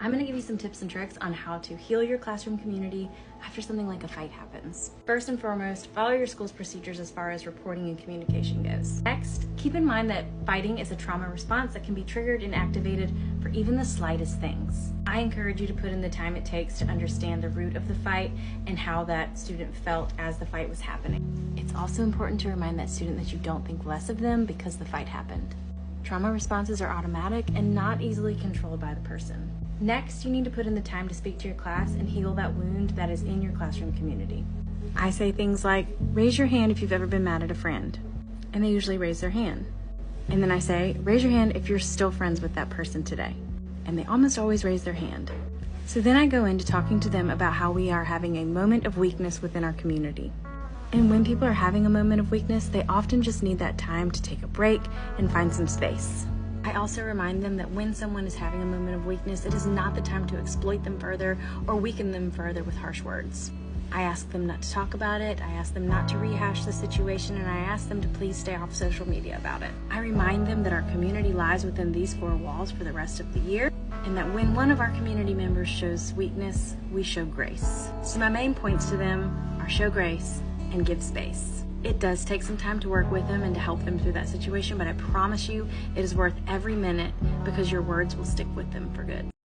I'm going to give you some tips and tricks on how to heal your classroom community after something like a fight happens. First and foremost, follow your school's procedures as far as reporting and communication goes. Next, keep in mind that fighting is a trauma response that can be triggered and activated for even the slightest things. I encourage you to put in the time it takes to understand the root of the fight and how that student felt as the fight was happening. It's also important to remind that student that you don't think less of them because the fight happened. Trauma responses are automatic and not easily controlled by the person. Next, you need to put in the time to speak to your class and heal that wound that is in your classroom community. I say things like, raise your hand if you've ever been mad at a friend. And they usually raise their hand. And then I say, raise your hand if you're still friends with that person today. And they almost always raise their hand. So then I go into talking to them about how we are having a moment of weakness within our community. And when people are having a moment of weakness, they often just need that time to take a break and find some space. I also remind them that when someone is having a moment of weakness, it is not the time to exploit them further or weaken them further with harsh words. I ask them not to talk about it, I ask them not to rehash the situation, and I ask them to please stay off social media about it. I remind them that our community lies within these four walls for the rest of the year, and that when one of our community members shows weakness, we show grace. So my main points to them are show grace and give space. It does take some time to work with them and to help them through that situation, but I promise you it is worth every minute because your words will stick with them for good.